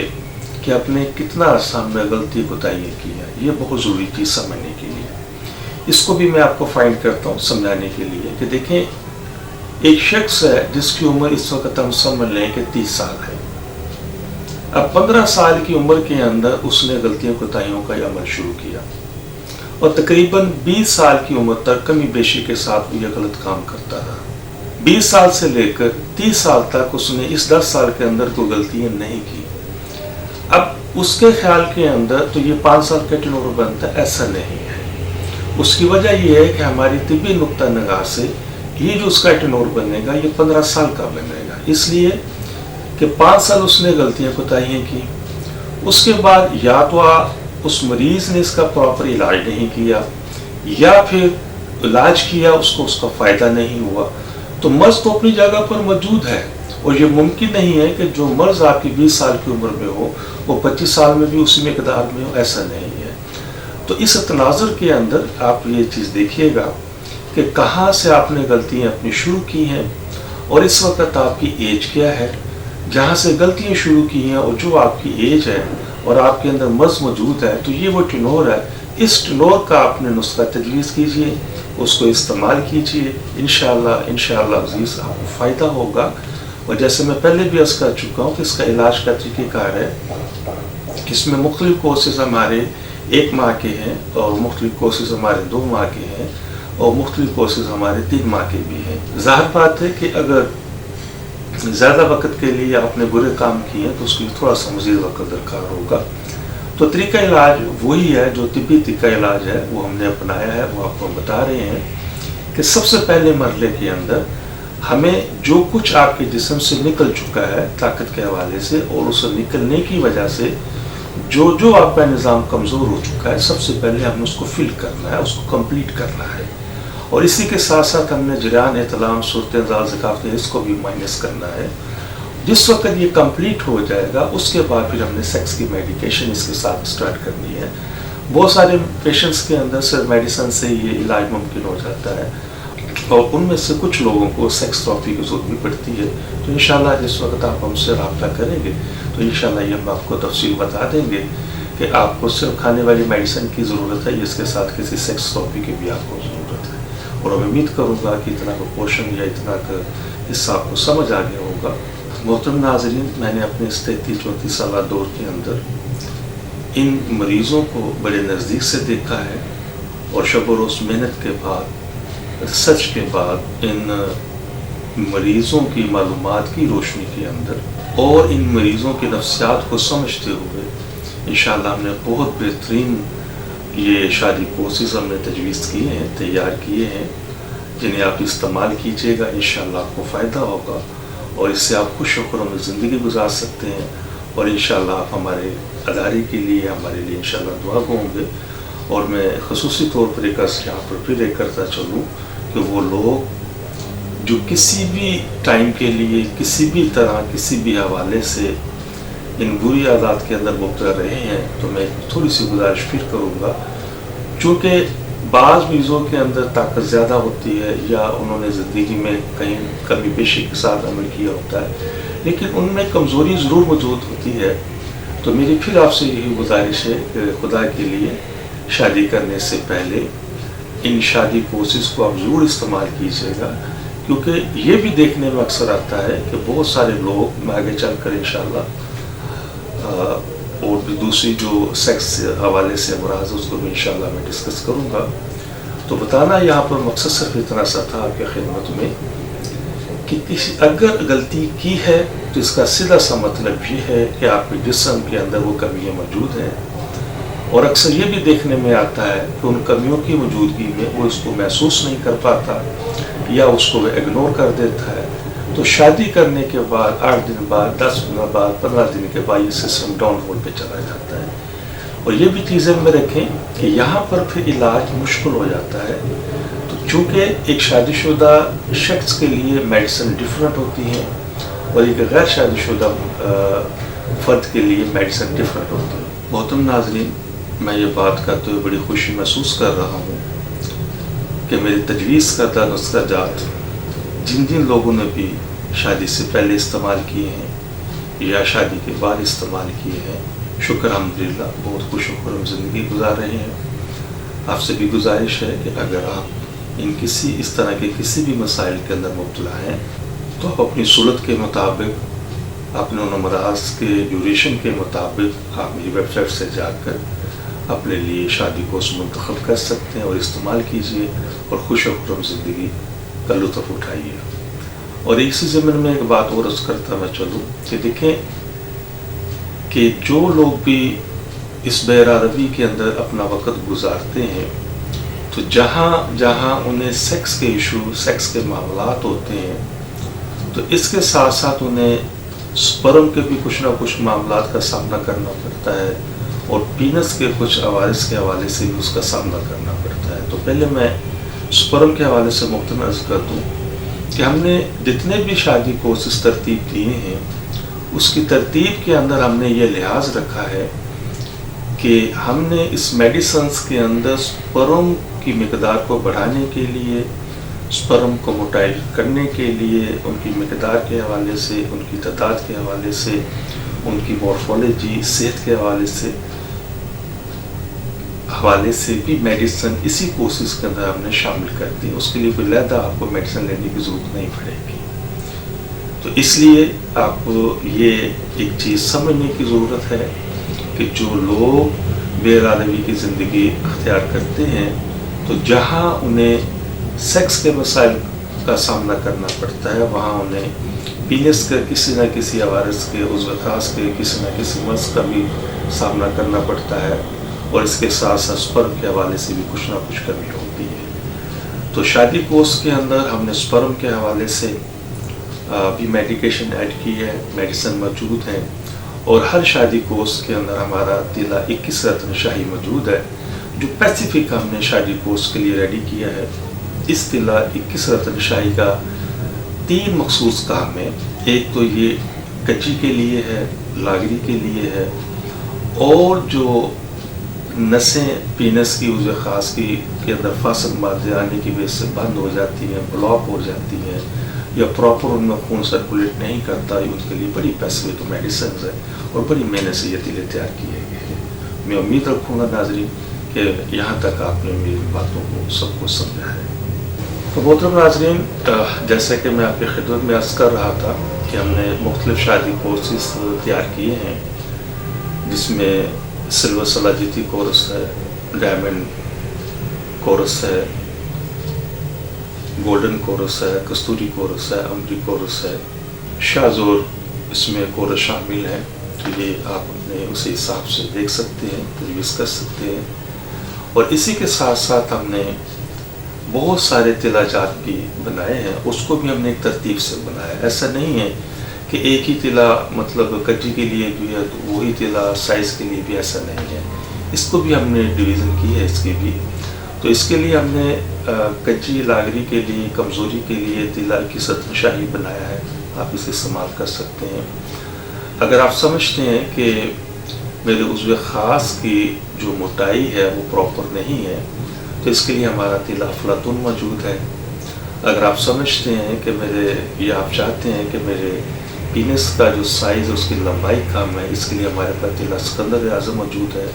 कि आपने कितना अरसा में गलती कोताहियाँ की है। ये बहुत ज़रूरी चीज़ समझने के लिए, इसको भी मैं आपको फाइंड करता हूँ समझाने के लिए कि देखें एक शख्स है जिसकी उम्र इस वक्त हम समझ लें कि 30 साल है। अब 15 साल की उम्र के अंदर उसने गलतियों कोताहियों का अमल शुरू किया और तकरीबन 20 साल की उम्र तक कमी बेशी के साथ वो यह गलत काम करता रहा। 20 साल से लेकर 30 साल तक उसने इस 10 साल के अंदर कोई गलतियां नहीं की। अब उसके ख्याल के अंदर तो ये 5 साल का टर्नओवर बनता है, ऐसा नहीं है। उसकी वजह यह है कि हमारी तिब्बी नुक्ता निगाह से ये जो उसका टर्नओवर बनेगा ये 15 साल का बनेगा, इसलिए कि 5 साल उसने गलतियां कोताहियां की। उसके बाद या तो उस मरीज ने इसका प्रॉपर इलाज नहीं किया या फिर इलाज किया उसको उसका फ़ायदा नहीं हुआ। तो मर्ज तो अपनी जगह पर मौजूद है और ये मुमकिन नहीं है कि जो मर्ज आपकी 20 साल की उम्र में हो वो 25 साल में भी उसी मकदार में हो, ऐसा नहीं है। तो इस तनाजुर के अंदर आप ये चीज़ देखिएगा कि कहाँ से आपने गलतियाँ अपनी शुरू की हैं और इस वक्त आपकी एज क्या है, जहाँ से गलतियाँ शुरू की हैं और जो आपकी एज है और आपके अंदर मर्ज मौजूद है, तो ये वो टर्नओवर है। इस टर्नओवर का आपने नुस्खा तजवीज़ कीजिए, उसको इस्तेमाल कीजिए, इंशाअल्लाह अज़ीज़ आपको फ़ायदा होगा। और जैसे मैं पहले भी अर्ज़ कर चुका हूँ कि इसका इलाज का तरीक़ेकार है, इसमें मुख्तलिफ़ कोर्सेज़ हमारे 1 माह के हैं और मुख्तलिफ़ कोर्सेज़ हमारे 2 माह के हैं और मुख्तलिफ़ कोर्सेज़ हमारे 3 माह के भी हैं। ज़ाहिर बात है कि अगर ज़्यादा वक्त के लिए आपने बुरे काम किए हैं तो उसके लिए थोड़ा सा मज़ीद वक्त दरकार होगा। तो तरीका इलाज वही है जो तिब्बी तरीका इलाज है, वो हमने अपनाया है, वो आपको बता रहे हैं कि सबसे पहले मरहले के अंदर हमें जो कुछ आपके जिस्म से निकल चुका है ताकत के हवाले से और उस निकलने की वजह से जो आपका निज़ाम कमज़ोर हो चुका है, सबसे पहले हमें उसको फिल करना है, उसको कंप्लीट करना है। और इसी के साथ साथ हमने जरान, एतलाम, सूरत-ए-ज़ाल, ज़कात, इसको भी माइनस करना है। जिस वक्त ये कंप्लीट हो जाएगा उसके बाद फिर हमने सेक्स की मेडिकेशन इसके साथ स्टार्ट करनी है। बहुत सारे पेशेंट्स के अंदर सिर्फ मेडिसिन से ये इलाज मुमकिन हो जाता है और उनमें से कुछ लोगों को सेक्स थेरेपी की ज़रूरत भी पड़ती है। तो इंशाल्लाह जिस वक्त आप हमसे रब्ता करेंगे तो इंशाल्लाह ये हम आपको तफसील बता देंगे कि आपको सिर्फ खाने वाली मेडिसिन की ज़रूरत है, इसके साथ किसी सेक्स थेरेपी की भी आपको ज़रूरत है। और मैं उम्मीद करूँगा कि इतना का पोर्शन या इतना का हिस्सा आपको समझ आ गया होगा। मोहतरम नाज़रीन, मैंने अपने इस 33-34 साल दौर के अंदर इन मरीज़ों को बड़े नज़दीक से देखा है और शब व रोज़ मेहनत के बाद, रिसर्च के बाद, इन मरीज़ों की मालूमात की रोशनी के अंदर और इन मरीज़ों के नफ्सियात को समझते हुए इंशाअल्लाह हमने बहुत बेहतरीन ये शादी कोर्सेज़ हमने तजवीज़ किए हैं, तैयार किए हैं, जिन्हें आप इस्तेमाल कीजिएगा। इंशाअल्लाह आपको फ़ायदा होगा और इससे आप खुश होकर हमें ज़िंदगी गुजार सकते हैं और इंशाअल्लाह आप हमारे अदारे के लिए, हमारे लिए इंशाअल्लाह दुआ को होंगे। और मैं ख़ुसूसी तौर पर एक यहाँ पर फिर एक करता चलूँ कि वो लोग جو کسی بھی ٹائم کے لیے کسی بھی طرح کسی بھی حوالے سے ان بری عادات کے اندر مبتلا رہے ہیں، تو میں تھوڑی سی گزارش پھر کروں گا، چونکہ بعض مریضوں کے اندر طاقت زیادہ ہوتی ہے یا انہوں نے زندگی میں کہیں کمی بیشی کے ساتھ عمل کیا ہوتا ہے، لیکن ان میں کمزوری ضرور موجود ہوتی ہے. تو میری پھر آپ سے یہی گزارش ہے کہ خدا کے لیے شادی کرنے سے پہلے ان شادی کورسز کو آپ ضرور استعمال کیجیے گا، کیونکہ یہ بھی دیکھنے میں اکثر آتا ہے کہ بہت سارے لوگ، میں آگے چل کر انشاءاللہ اور بھی دوسری جو سیکس حوالے سے امراض اس کو بھی انشاءاللہ میں ڈسکس کروں گا. تو بتانا یہاں پر مقصد صرف اتنا سا تھا آپ کی خدمت میں کہ اگر غلطی کی ہے تو اس کا سیدھا سا مطلب یہ ہے کہ آپ کے جسم کے اندر وہ کمیاں موجود ہیں، اور اکثر یہ بھی دیکھنے میں آتا ہے کہ ان کمیوں کی موجودگی میں وہ اس کو محسوس نہیں کر پاتا یا اس کو وہ اگنور کر دیتا ہے. تو شادی کرنے کے بعد 8 دن بعد، 10 دن بعد، 15 دن کے بعد یہ سسٹم ڈاؤن ہول پہ چلا جاتا ہے. اور یہ بھی چیزیں میں رکھیں کہ یہاں پر پھر علاج مشکل ہو جاتا ہے. تو چونکہ ایک شادی شدہ شخص کے لیے میڈیسن ڈفرینٹ ہوتی ہیں اور ایک غیر شادی شدہ فرد کے لیے میڈیسن ڈفرینٹ ہوتی ہے. محترم ناظرین، میں یہ بات کرتے ہوئے بڑی خوشی محسوس کر رہا ہوں کہ میری تجویز کردہ نسخہ جات جن لوگوں نے بھی شادی سے پہلے استعمال کیے ہیں یا شادی کے بعد استعمال کیے ہیں، شکر الحمدللہ بہت خوش و خرم زندگی گزار رہے ہیں. آپ سے بھی گزارش ہے کہ اگر آپ اس طرح کے کسی بھی مسائل کے اندر مبتلا ہیں تو آپ اپنی صورت کے مطابق، اپنے امراض کے ڈیوریشن کے مطابق آپ میری ویب سائٹ سے جا کر اپنے لیے شادی کورس منتخب کر سکتے ہیں اور استعمال کیجیے اور خوش و خرم زندگی کا لطف اٹھائیے. اور اسی ضمن میں ایک بات اور عرض کرتا میں چلوں کہ دیکھیں کہ جو لوگ بھی اس بحیرہ روی کے اندر اپنا وقت گزارتے ہیں تو جہاں انہیں سیکس کے ایشو، سیکس کے معاملات ہوتے ہیں، تو اس کے ساتھ ساتھ انہیں سپرم کے بھی کچھ نہ کچھ معاملات کا سامنا کرنا پڑتا ہے اور پینس کے کچھ عوارض کے حوالے سے بھی اس کا سامنا کرنا پڑتا ہے. تو پہلے میں سپرم کے حوالے سے مختصر عرض کر دوں کہ ہم نے جتنے بھی شادی کورسز ترتیب دیے ہیں اس کی ترتیب کے اندر ہم نے یہ لحاظ رکھا ہے کہ ہم نے اس میڈیسنز کے اندر سپرم کی مقدار کو بڑھانے کے لیے، سپرم کو موٹائل کرنے کے لیے، ان کی مقدار کے حوالے سے، ان کی تعداد کے حوالے سے، ان کی مورفولوجی، صحت کے حوالے سے بھی میڈیسن اسی کورسز کے اندر ہم نے شامل کر دی. اس کے لیے کوئی علیحدہ آپ کو میڈیسن لینے کی ضرورت نہیں پڑے گی. تو اس لیے آپ کو یہ ایک چیز سمجھنے کی ضرورت ہے کہ جو لوگ بحیرہ روی کی زندگی اختیار کرتے ہیں تو جہاں انہیں سیکس کے مسائل کا سامنا کرنا پڑتا ہے وہاں انہیں پینس کے کسی نہ کسی عوارض کے، عضو خاص کے کسی نہ کسی مرض کا بھی سامنا کرنا پڑتا ہے، اور اس کے ساتھ ساتھ سپرم کے حوالے سے بھی کچھ نہ کچھ کمی ہوتی ہے. تو شادی کورس کے اندر ہم نے سپرم کے حوالے سے بھی میڈیکیشن ایڈ کی ہے، میڈیسن موجود ہیں، اور ہر شادی کورس کے اندر ہمارا تیلا 21 رتن شاہی موجود ہے جو پیسیفک ہم نے شادی کورس کے لیے ریڈی کیا ہے. اس تیلا 21 رتن شاہی کا 3 مخصوص کام ہے. ایک تو یہ کچی کے لیے ہے، لاگری کے لیے ہے، اور جو نسیں پینس کی عضو خاص کے اندر فاسد مادے آنے کی وجہ سے بند ہو جاتی ہیں، بلاک ہو جاتی ہیں یا پراپر ان میں خون سرکولیٹ نہیں کرتا، ان کے لیے بڑی پیسیفک میڈیسنز ہیں اور بڑی محنت سے یہ تیلے تیار کیے گئے ہیں. میں امید رکھوں گا ناظرین کہ یہاں تک آپ نے میری باتوں کو سب کو سمجھا ہے. تو محترم ناظرین، جیسا کہ میں آپ کی خدمت میں عرض کر رہا تھا کہ ہم نے مختلف شادی کورسز تیار کیے ہیں، جس میں سلور سلاجیتی کورس ہے، ڈائمنڈ کورس ہے، گولڈن کورس ہے، کستوری کورس ہے، امری کورس ہے، شاہزور اس میں کورس شامل ہیں. تو یہ آپ اپنے اسی حساب سے دیکھ سکتے ہیں، تجویز کر سکتے ہیں. اور اسی کے ساتھ ساتھ ہم نے بہت سارے تیلا جات بھی بنائے ہیں، اس کو بھی ہم نے ایک ترتیب سے بنایا. ایسا نہیں ہے کہ ایک ہی تیلا مطلب کجی کے لیے بھی ہے تو وہی تیلا سائز کے لیے بھی، ایسا نہیں ہے. اس کو بھی ہم نے ڈویژن کی ہے اس کی بھی. تو اس کے لیے ہم نے کچی لاغری کے لیے، کمزوری کے لیے تیلا کی ستن شاہی بنایا ہے، آپ اسے استعمال کر سکتے ہیں۔ اگر آپ سمجھتے ہیں کہ میرے عضو خاص کی جو موٹائی ہے وہ پراپر نہیں ہے تو اس کے لیے ہمارا تیلا افلاطون موجود ہے۔ اگر آپ سمجھتے ہیں کہ یا آپ چاہتے ہیں کہ میرے پینس کا جو سائز ہے اس کی لمبائی کم ہے، اس کے لیے ہمارے پاس تیلا اسکندر اعظم موجود ہے۔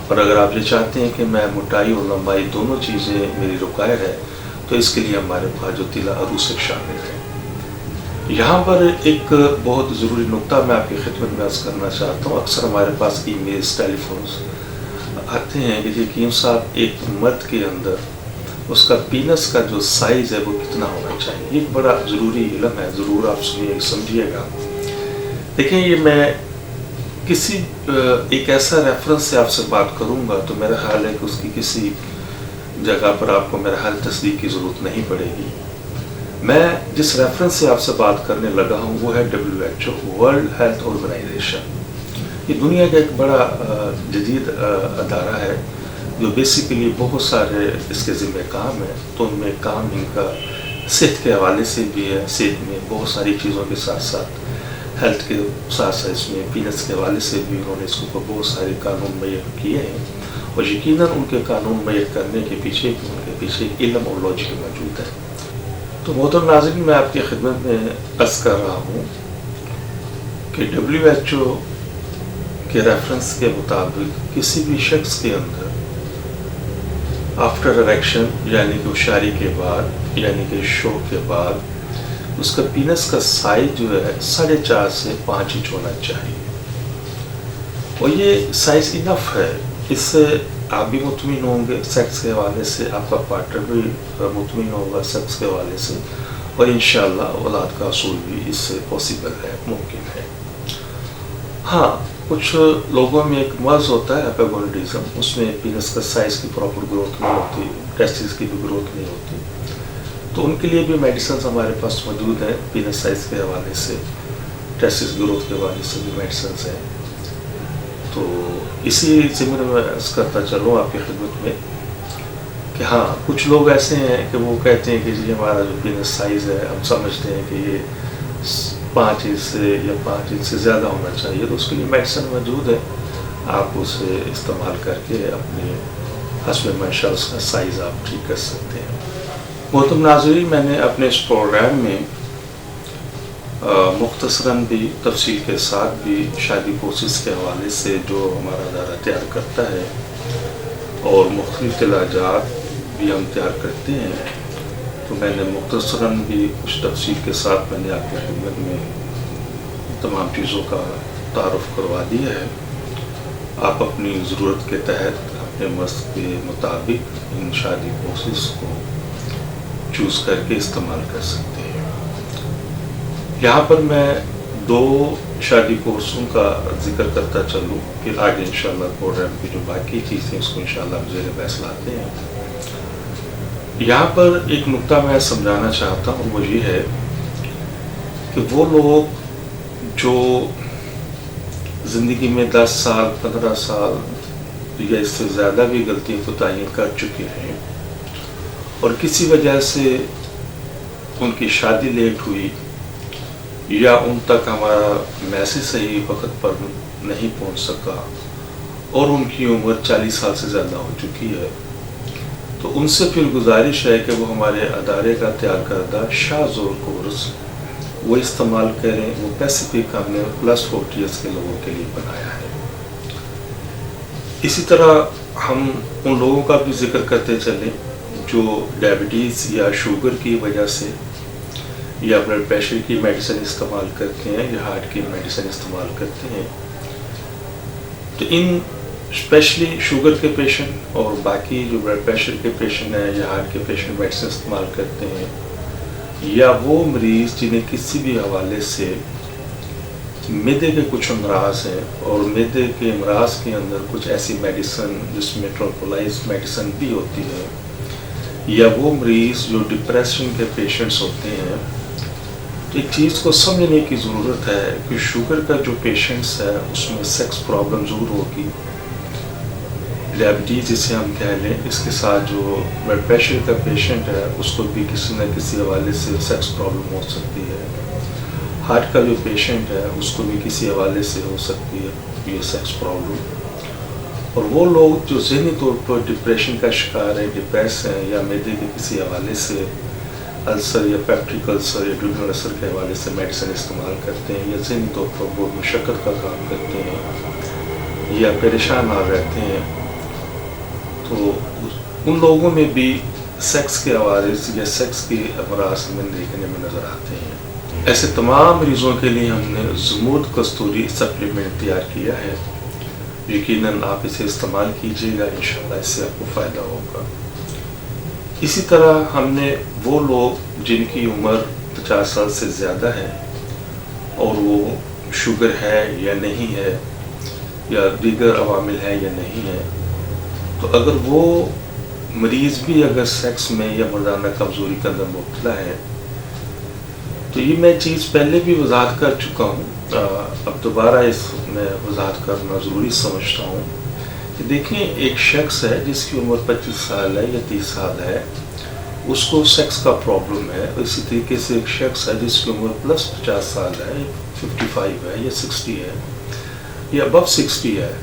اور اگر آپ یہ چاہتے ہیں کہ میں موٹائی اور لمبائی دونوں چیزیں میری ریکوائر ہے تو اس کے لیے ہمارے پاس جو تیلا عروسک شامل ہے۔ یہاں پر ایک بہت ضروری نقطہ میں آپ کی خدمت میں عرض کرنا چاہتا ہوں۔ اکثر ہمارے پاس ای میلز، ٹیلی فونز آتے ہیں کہ حکیم صاحب ایک مرد کے اندر اس کا پینس کا جو سائز ہے وہ کتنا ہونا چاہیے۔ یہ ایک بڑا ضروری علم ہے، ضرور آپ سنیے، سمجھیے گا۔ دیکھیں، یہ میں کسی ایک ایسا ریفرنس سے آپ سے بات کروں گا تو میرا خیال ہے کہ اس کی کسی جگہ پر آپ کو میرا خیال تصدیق کی ضرورت نہیں پڑے گی۔ میں جس ریفرنس سے آپ سے بات کرنے لگا ہوں وہ ہے WHO، ورلڈ ہیلتھ آرگنائزیشن۔ یہ دنیا کا ایک بڑا جدید ادارہ ہے جو بیسیکلی بہت سارے اس کے ذمہ کام ہیں، تو ان میں کام ان کا صحت کے حوالے سے بھی ہے۔ صحت میں بہت ساری چیزوں کے ساتھ ساتھ ہیلتھ کے ساتھ ساتھ اس میں پینس کے حوالے سے بھی انہوں نے اس کو بہت سارے قانون مہیا کیے ہیں، اور یقیناً ان کے قانون مہیا کرنے کے پیچھے ان کے پیچھے علم اور لاجک موجود ہے۔ تو محترم ناظرین، میں آپ کی خدمت میں عرض کر رہا ہوں کہ WHO کے ریفرنس کے مطابق کسی بھی شخص کے اندر آفٹر اریکشن یعنی کہ ہوشیاری کے بعد، یعنی کہ شوق کے بعد، اس کا پینس کا سائز جو ہے 4.5 سے 5 انچ ہونا چاہیے، اور یہ سائز انف ہے۔ اس سے آپ بھی مطمئن ہوں گے سیکس کے حوالے سے، آپ کا پارٹنر بھی مطمئن ہوگا سیکس کے حوالے سے، اور انشاءاللہ اولاد کا حصول بھی اس سے پاسبل ہے، ممکن ہے۔ ہاں، کچھ لوگوں میں ایک مرض ہوتا ہے ایپیگونیڈزم، اس میں پینس کا سائز کی پراپر گروتھ نہیں ہوتی، ٹیسٹس کی بھی گروتھ نہیں ہوتی، تو ان کے لیے بھی میڈیسنز ہمارے پاس موجود ہیں۔ پینس سائز کے حوالے سے، ٹیسٹس گروتھ کے حوالے سے بھی میڈیسنز ہیں۔ تو اسی ضمن میں عرض کرتا چلوں آپ کی خدمت میں کہ ہاں، کچھ لوگ ایسے ہیں کہ وہ کہتے ہیں کہ جی ہمارا جو پینس سائز ہے ہم سمجھتے ہیں کہ یہ 5 انچ سے یا 5 انچ سے زیادہ ہونا چاہیے، تو اس کے لیے میڈیسن موجود ہے، آپ اسے استعمال کر کے اپنے حسب منشاء اس کا سائز آپ ٹھیک کر سکتے ہیں۔ محترم ناظرین، میں نے اپنے اس پروگرام میں مختصراً بھی تفصیل کے ساتھ بھی شادی کورسز کے حوالے سے جو ہمارا ادارہ تیار کرتا ہے اور مختلف علاجات بھی ہم تیار کرتے ہیں، تو میں نے مختصراً بھی کچھ تفصیل کے ساتھ میں نے آپ کی خدمت میں تمام چیزوں کا تعارف کروا دیا ہے۔ آپ اپنی ضرورت کے تحت اپنے مرض کے مطابق ان شادی کورسز کو چوز کر کے استعمال کر سکتے ہیں۔ یہاں پر میں 2 شادی کورسوں کا ذکر کرتا چلوں، پھر آگے انشاءاللہ پروگرام کی جو باقی چیزیں اس کو انشاءاللہ ہم زیر بحث لاتے ہیں۔ یہاں پر ایک نقطہ میں سمجھانا چاہتا ہوں، وہ یہ ہے کہ وہ لوگ جو زندگی میں 10 سال 15 سال یا اس سے زیادہ بھی غلطیاں کوتاہیاں کر چکے ہیں اور کسی وجہ سے ان کی شادی لیٹ ہوئی یا ان تک ہمارا میسج صحیح وقت پر نہیں پہنچ سکا اور ان کی عمر 40 سال سے زیادہ ہو چکی ہے، تو ان سے پھر گزارش ہے کہ وہ ہمارے ادارے کا تیار کردہ شاذور کورس وہ استعمال کریں۔ وہ پیسیفک ہم نے +40 ایئرس کے لوگوں کے لیے بنایا ہے۔ اسی طرح ہم ان لوگوں کا بھی ذکر کرتے چلیں جو ڈائبٹیز یا شوگر کی وجہ سے یا بلڈ پریشر کی میڈیسن استعمال کرتے ہیں یا ہارٹ کی میڈیسن استعمال کرتے ہیں، تو ان اسپیشلی شوگر کے پیشنٹ اور باقی جو بلڈ پریشر کے پیشنٹ ہیں یا ہارٹ کے پیشنٹ میڈیسن استعمال کرتے ہیں، یا وہ مریض جنہیں کسی بھی حوالے سے معدے کے کچھ امراض ہیں اور معدے کے امراض کے اندر کچھ ایسی میڈیسن جس میں ٹرانکولائز میڈیسن بھی ہوتی ہے، یا وہ مریض جو ڈپریشن کے پیشنٹس ہوتے ہیں، تو ایک چیز کو سمجھنے کی ضرورت ہے کہ شوگر کا جو پیشنٹس ہے اس میں سیکس پرابلم ضرور ہوگی، डायबिटीज़ जिसे हम कह लें, इसके साथ जो ब्लड प्रेशर का पेशेंट है उसको भी किसी न किसी हवाले से सेक्स प्रॉब्लम हो सकती है। हार्ट का जो पेशेंट है उसको भी किसी हवाले से हो सकती है ये सेक्स प्रॉब्लम। और वो लोग जो ज़हनी तौर पर डिप्रेशन का शिकार है, डिप्रेस हैं, या मैदे के किसी हवाले से अल्सर या पेप्टिक अल्सर या ड्यूडल अल्सर के हवाले से मेडिसिन इस्तेमाल करते हैं, या ज़हनी तौर पर बहुत मुशक्क़त का काम करते हैं या परेशान हाल रहते हैं, तो उन लोगों में भी सेक्स के हवाले से या सेक्स के अमराज में देखने में नज़र आते हैं। ऐसे तमाम मरीज़ों के लिए हमने ज़मूद कस्तूरी सप्लीमेंट तैयार किया है। यकीनन आप इसे इस्तेमाल कीजिएगा, इंशाल्लाह इससे आपको फ़ायदा होगा। इसी तरह हमने वो लोग जिनकी उम्र 50 साल से ज़्यादा है और वो शुगर है या नहीं है या दीगर अवामिल है या नहीं है, तो अगर वो मरीज़ भी अगर सेक्स में या मर्दाना कमज़ोरी के अंदर मुब्तला है, तो ये मैं चीज़ पहले भी वजाहत कर चुका हूँ, अब दोबारा इसमें वजाहत करना ज़रूरी समझता हूँ कि देखें, एक शख्स है जिसकी उम्र 25 साल है या 30 साल है, उसको सेक्स का प्रॉब्लम है। इसी तरीके से एक शख्स है जिसकी उम्र प्लस 50 साल है, 55 है या 60 है या अबव 60 है,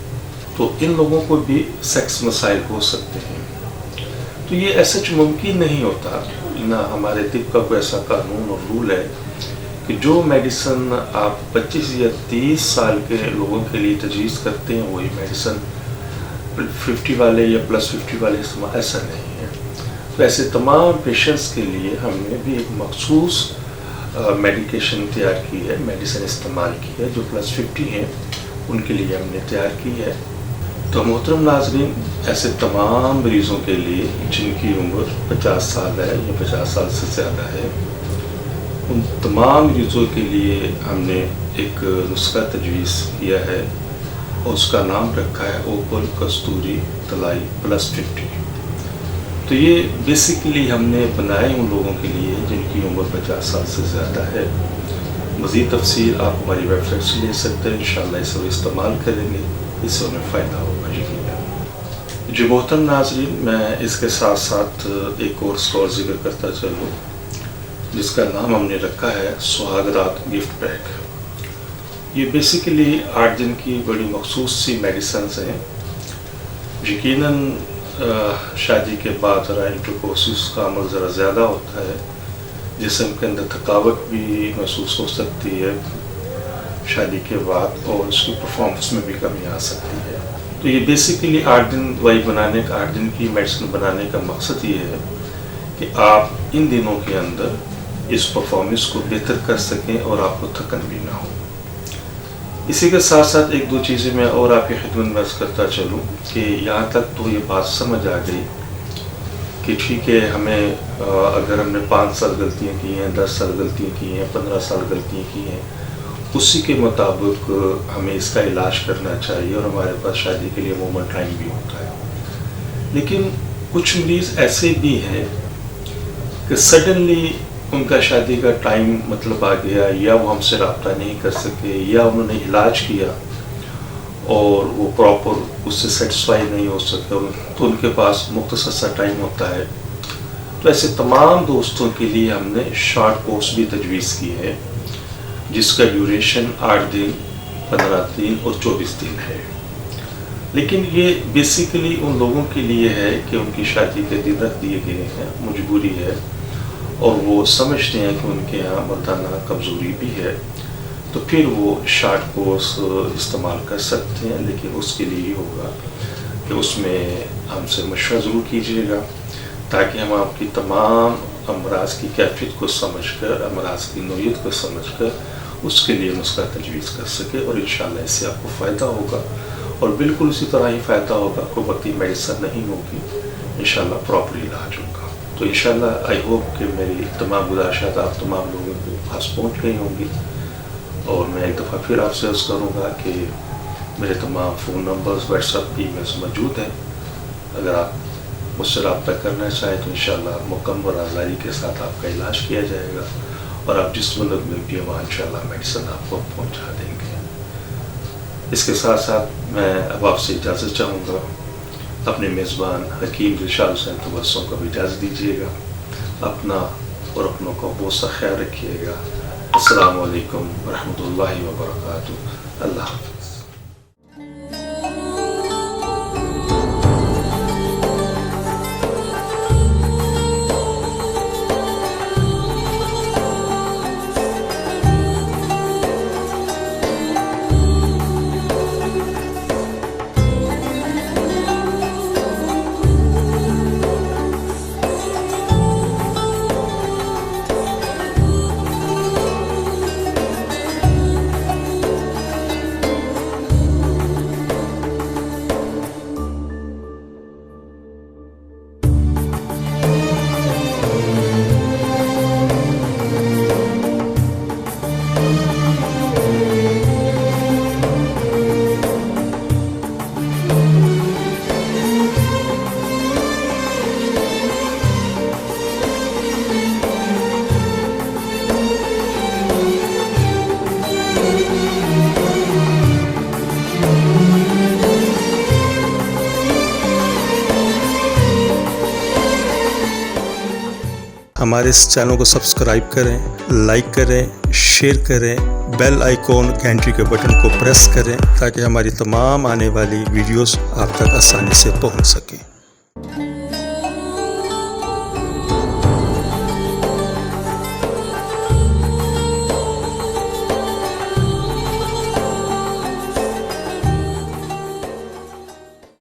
तो इन लोगों को भी सेक्स मसाइल हो सकते हैं। तो ये ऐसा मुमकिन नहीं होता, ना हमारे तिब का कोई ऐसा कानून और रूल है कि जो मेडिसिन आप 25 या 30 साल के लोगों के लिए तजवीज़ करते हैं वही मेडिसिन 50 वाले या प्लस 50 वाले इस्तेमाल, ऐसा नहीं है। तो ऐसे तमाम पेशेंट्स के लिए हमने भी एक मखसूस मेडिकेशन तैयार की है, मेडिसिन इस्तेमाल की है, जो प्लस 50 हैं उनके लिए हमने तैयार की है। तो मोहतरम नाज़रीन, ऐसे तमाम मरीज़ों के लिए जिनकी उम्र 50 साल है या 50 साल से ज़्यादा है, उन तमाम मरीज़ों के लिए हमने एक नुस्खा तजवीज़ किया है और उसका नाम रखा है ओपल कस्तूरी तलाई प्लस 50। तो ये बेसिकली हमने बनाए उन लोगों के लिए जिनकी उम्र 50 साल से ज़्यादा है। मज़ीद तफसील आप हमारी वेबसाइट से ले सकते हैं, इंशाअल्लाह इसे इस्तेमाल करेंगे, इससे हमें फ़ायदा होगा यकीनन। जी मोहतरम नाज़रीन, मैं इसके साथ साथ एक कोर्स का और जिक्र करता चलूँ जिसका नाम हमने रखा है सुहागरात गिफ्ट पैक। ये बेसिकली 8 दिन की बड़ी मखसूस सी मेडिसिन हैं। यकीनन शादी के बाद ज़रा इंटरकोर्स का अमल ज़रा ज़्यादा होता है, जिस्म के अंदर थकावट भी महसूस हो सकती है शादी के बाद, और उसकी परफॉर्मेंस में भी कमी आ सकती है। तो ये बेसिकली 8 दिन दवाई बनाने का, 8 दिन की मेडिसिन बनाने का मकसद ये है कि आप इन दिनों के अंदर इस परफॉर्मेंस को बेहतर कर सकें और आपको थकन भी ना हो। इसी के साथ साथ एक दो चीज़ें मैं और आपकी खिदमत में अर्ज़ करता चलूँ कि यहाँ तक तो ये बात समझ आ गई कि ठीक है, हमें अगर हमने 5 साल गलतियाँ की हैं, 10 साल गलतियाँ की हैं, 15 साल गलतियाँ की हैं, उसी के मुताबिक हमें इसका इलाज करना चाहिए और हमारे पास शादी के लिए अमूमन टाइम भी होता है। लेकिन कुछ मरीज़ ऐसे भी हैं कि सडनली उनका शादी का टाइम मतलब आ गया, या वो हमसे रब्ता नहीं कर सके, या उन्होंने इलाज किया और वो प्रॉपर उससे सेटिस्फाई नहीं हो सके, तो उनके पास मुख्तसर सा टाइम होता है। तो ऐसे तमाम दोस्तों के लिए हमने शॉर्ट कोर्स भी तजवीज़ की है जिसका ड्यूरेशन 8 दिन, 15 दिन और 24 दिन है। लेकिन ये बेसिकली उन लोगों के लिए है कि उनकी शादी के दिन रख दिए गए हैं, मजबूरी है, और वो समझते हैं कि उनके यहाँ मर्दाना कमज़ोरी भी है, तो फिर वो शॉर्ट कोर्स इस्तेमाल कर सकते हैं। लेकिन उसके लिए ही होगा कि उसमें हमसे मशवरा ज़रूर कीजिएगा ताकि हम आपकी तमाम अमराज की कैफियत को समझकर, अमराज की नोयत को समझकर उसके लिए नुस्खा तजवीज़ कर सके, और इंशाअल्लाह इससे आपको फ़ायदा होगा। और बिल्कुल उसी तरह ही फ़ायदा होगा, कोई वक्ती मेडिसिन नहीं होगी, इंशाअल्लाह प्रॉपर इलाज होगा। तो इंशाअल्लाह आई होप कि मेरी तमाम गुज़ारिशात आप तमाम लोगों के पास पहुँच गई होंगी। और मैं एक दफ़ा फिर आपसे अर्ज़ करूँगा कि मेरे तमाम फ़ोन नंबर्स, व्हाट्सएप, ईमेल्स मौजूद हैं। अगर आप मुझसे रब्ता करना चाहें तो इंशाअल्लाह मुकम्मल आज़ादी के साथ आपका इलाज किया जाएगा, और आप जिस मुल्क में भी वहाँ इंशाअल्लाह मेडिसिन आपको पहुँचा देंगे। इसके साथ साथ मैं अब आपसे इजाज़त चाहूँगा। اپنے میزبان حکیم دلشاد حسین تبسم کو بھی اجازت دیجیے گا. اپنا اور اپنوں کا بہت سا خیال رکھیے گا. السلام علیکم ورحمۃ اللہ وبرکاتہ. اللہ حافظ. ہمارے اس چینل کو سبسکرائب کریں، لائک کریں، شیئر کریں، بیل آئیکن گھنٹی کے بٹن کو پریس کریں تاکہ ہماری تمام آنے والی ویڈیوز آپ تک آسانی سے پہنچ سکیں.